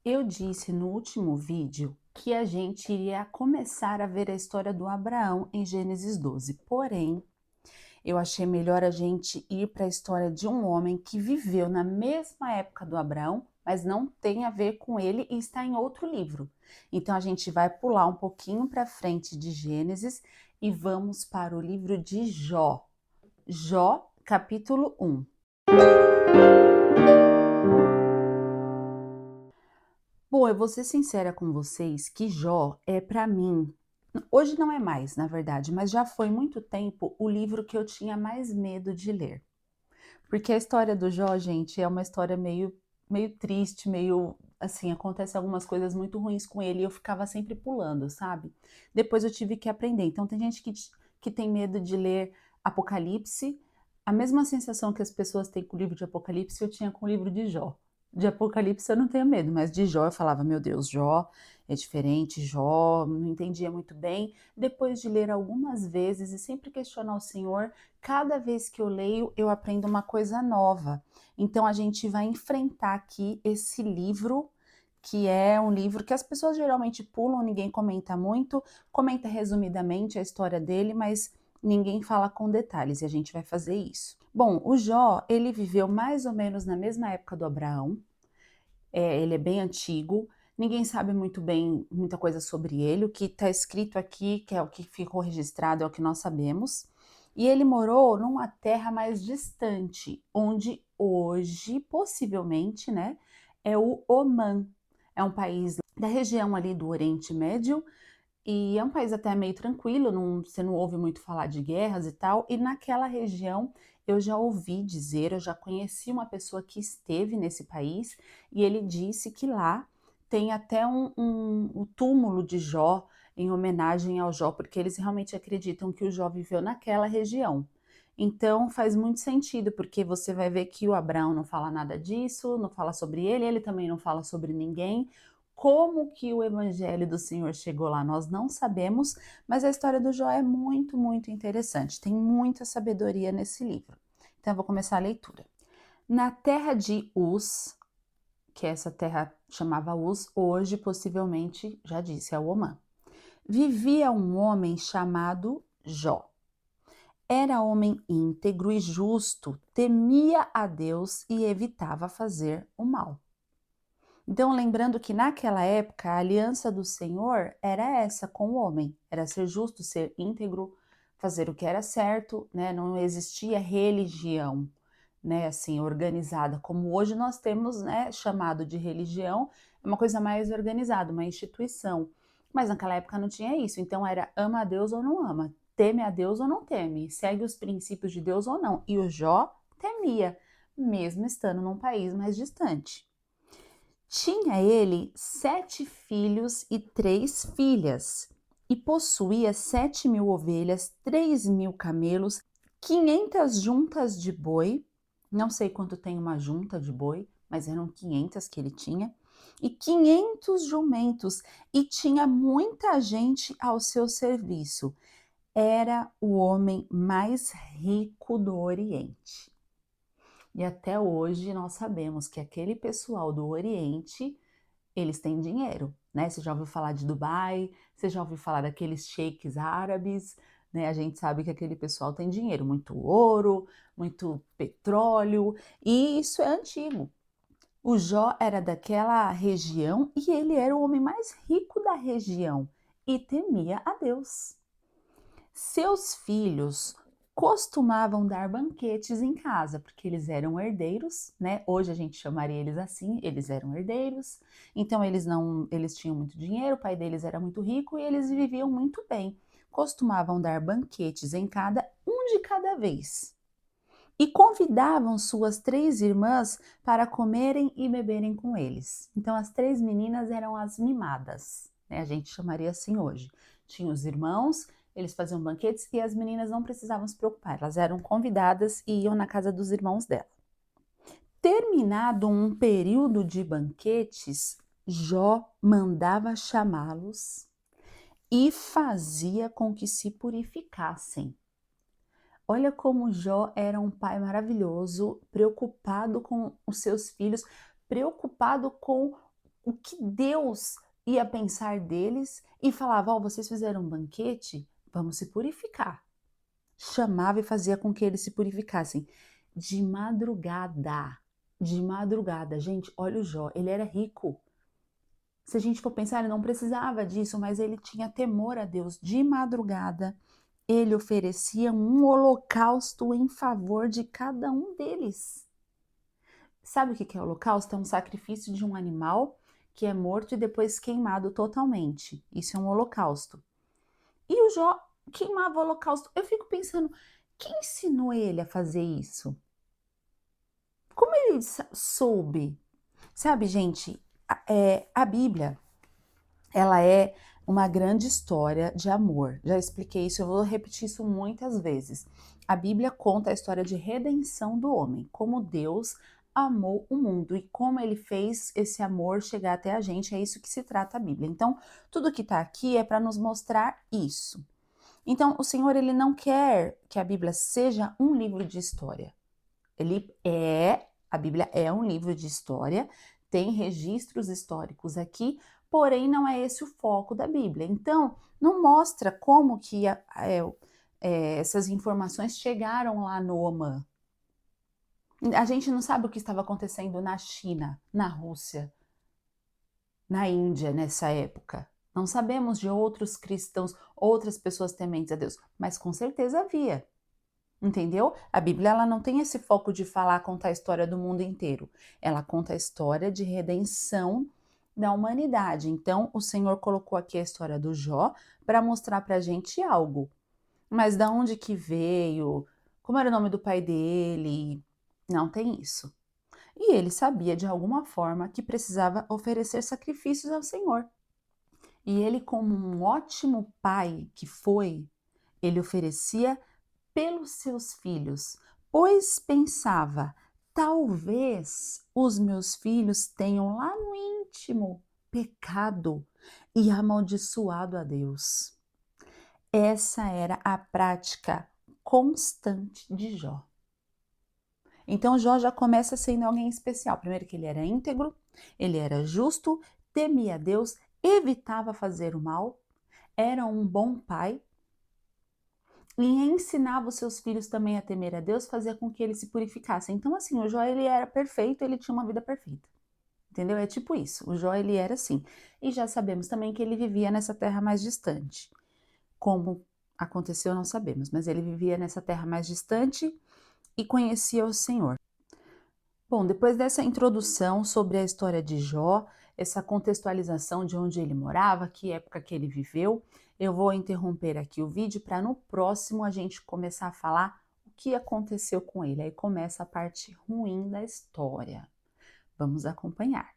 Eu disse no último vídeo que a gente iria começar a ver a história do Abraão em Gênesis 12. Porém, eu achei melhor a gente ir para a história de um homem que viveu na mesma época do Abraão, mas não tem a ver com ele e está em outro livro. Então a gente vai pular um pouquinho para frente de Gênesis e vamos para o livro de Jó. Jó, capítulo 1. Bom, eu vou ser sincera com vocês que Jó é para mim, hoje não é mais, na verdade, mas já foi muito tempo o livro que eu tinha mais medo de ler. Porque a história do Jó, gente, é uma história meio triste, meio assim, acontece algumas coisas muito ruins com ele e eu ficava sempre pulando, sabe? Depois eu tive que aprender. Então tem gente que tem medo de ler Apocalipse. A mesma sensação que as pessoas têm com o livro de Apocalipse, eu tinha com o livro de Jó. De Apocalipse eu não tenho medo, mas de Jó eu falava, meu Deus, Jó é diferente, Jó, não entendia muito bem. Depois de ler algumas vezes e sempre questionar o Senhor, cada vez que eu leio, eu aprendo uma coisa nova. Então a gente vai enfrentar aqui esse livro, que é um livro que as pessoas geralmente pulam, ninguém comenta muito, comenta resumidamente a história dele, mas ninguém fala com detalhes, e a gente vai fazer isso. Bom, o Jó, ele viveu mais ou menos na mesma época do Abraão, ele é bem antigo, ninguém sabe muito bem muita coisa sobre ele, o que está escrito aqui, que é o que ficou registrado, é o que nós sabemos. E ele morou numa terra mais distante, onde hoje, possivelmente, né, é o Omã. É um país da região ali do Oriente Médio, e é um país até meio tranquilo, você não ouve muito falar de guerras e tal. E naquela região eu já ouvi dizer, eu já conheci uma pessoa que esteve nesse país e ele disse que lá tem até o túmulo de Jó em homenagem ao Jó, porque eles realmente acreditam que o Jó viveu naquela região. Então faz muito sentido, porque você vai ver que o Abraão não fala nada disso, não fala sobre ele também não fala sobre ninguém. Como que o evangelho do Senhor chegou lá, nós não sabemos, mas a história do Jó é muito, muito interessante. Tem muita sabedoria nesse livro. Então, eu vou começar a leitura. Na terra de Uz, que essa terra chamava Uz, hoje possivelmente, já disse, é o Omã, vivia um homem chamado Jó. Era homem íntegro e justo, temia a Deus e evitava fazer o mal. Então, lembrando que naquela época a aliança do Senhor era essa com o homem, era ser justo, ser íntegro, fazer o que era certo, né? Não existia religião, né, assim, organizada, como hoje nós temos, né, chamado de religião, é uma coisa mais organizada, uma instituição. Mas naquela época não tinha isso, então era ama a Deus ou não ama, teme a Deus ou não teme, segue os princípios de Deus ou não. E o Jó temia, mesmo estando num país mais distante. Tinha ele 7 filhos e 3 filhas, e possuía 7.000 ovelhas, 3.000 camelos, 500 juntas de boi, não sei quanto tem uma junta de boi, mas eram 500 que ele tinha, e 500 jumentos, e tinha muita gente ao seu serviço. Era o homem mais rico do Oriente. E até hoje nós sabemos que aquele pessoal do Oriente, eles têm dinheiro, né? Você já ouviu falar de Dubai? Você já ouviu falar daqueles sheiks árabes? Né? A gente sabe que aquele pessoal tem dinheiro, muito ouro, muito petróleo, e isso é antigo. O Jó era daquela região e ele era o homem mais rico da região e temia a Deus. Seus filhos costumavam dar banquetes em casa, porque eles eram herdeiros, né? Hoje a gente chamaria eles assim, eles eram herdeiros. Então eles tinham muito dinheiro, o pai deles era muito rico e eles viviam muito bem. Costumavam dar banquetes em cada um de cada vez. E convidavam suas 3 irmãs para comerem e beberem com eles. Então as 3 meninas eram as mimadas, né? A gente chamaria assim hoje. Tinha os irmãos, eles faziam banquetes e as meninas não precisavam se preocupar, elas eram convidadas e iam na casa dos irmãos dela. Terminado um período de banquetes, Jó mandava chamá-los e fazia com que se purificassem. Olha como Jó era um pai maravilhoso, preocupado com os seus filhos, preocupado com o que Deus ia pensar deles e falava: "Ó, vocês fizeram um banquete, vamos se purificar". Chamava e fazia com que eles se purificassem. De madrugada, de madrugada. Gente, olha o Jó, ele era rico. Se a gente for pensar, ele não precisava disso, mas ele tinha temor a Deus. De madrugada, ele oferecia um holocausto em favor de cada um deles. Sabe o que é holocausto? É um sacrifício de um animal que é morto e depois queimado totalmente. Isso é um holocausto. E o Jó queimava o holocausto. Eu fico pensando, quem ensinou ele a fazer isso? Como ele soube? Sabe, gente, a Bíblia, ela é uma grande história de amor. Já expliquei isso, eu vou repetir isso muitas vezes. A Bíblia conta a história de redenção do homem, como Deus amou o mundo e como ele fez esse amor chegar até a gente. É isso que se trata a Bíblia. Então, tudo que está aqui é para nos mostrar isso. Então, o Senhor, ele não quer que a Bíblia seja um livro de história. A Bíblia é um livro de história, tem registros históricos aqui, porém não é esse o foco da Bíblia. Então, não mostra como que essas informações chegaram lá no Omã. A gente não sabe o que estava acontecendo na China, na Rússia, na Índia nessa época. Não sabemos de outros cristãos, outras pessoas tementes a Deus, mas com certeza havia. Entendeu? A Bíblia ela não tem esse foco de falar, contar a história do mundo inteiro. Ela conta a história de redenção da humanidade. Então, o Senhor colocou aqui a história do Jó para mostrar para a gente algo. Mas da onde que veio? Como era o nome do pai dele? Não tem isso. E ele sabia de alguma forma que precisava oferecer sacrifícios ao Senhor. E ele, como um ótimo pai que foi, ele oferecia pelos seus filhos, pois pensava: talvez os meus filhos tenham lá no íntimo pecado e amaldiçoado a Deus. Essa era a prática constante de Jó. Então Jó já começa sendo alguém especial. Primeiro que ele era íntegro, ele era justo, temia a Deus, evitava fazer o mal, era um bom pai, e ensinava os seus filhos também a temer a Deus, fazia com que eles se purificassem. Então, assim, o Jó, ele era perfeito, ele tinha uma vida perfeita. Entendeu? É tipo isso. O Jó, ele era assim. E já sabemos também que ele vivia nessa terra mais distante. Como aconteceu, não sabemos, mas ele vivia nessa terra mais distante e conhecia o Senhor. Bom, depois dessa introdução sobre a história de Jó, essa contextualização de onde ele morava, que época que ele viveu, eu vou interromper aqui o vídeo para no próximo a gente começar a falar o que aconteceu com ele. Aí começa a parte ruim da história. Vamos acompanhar.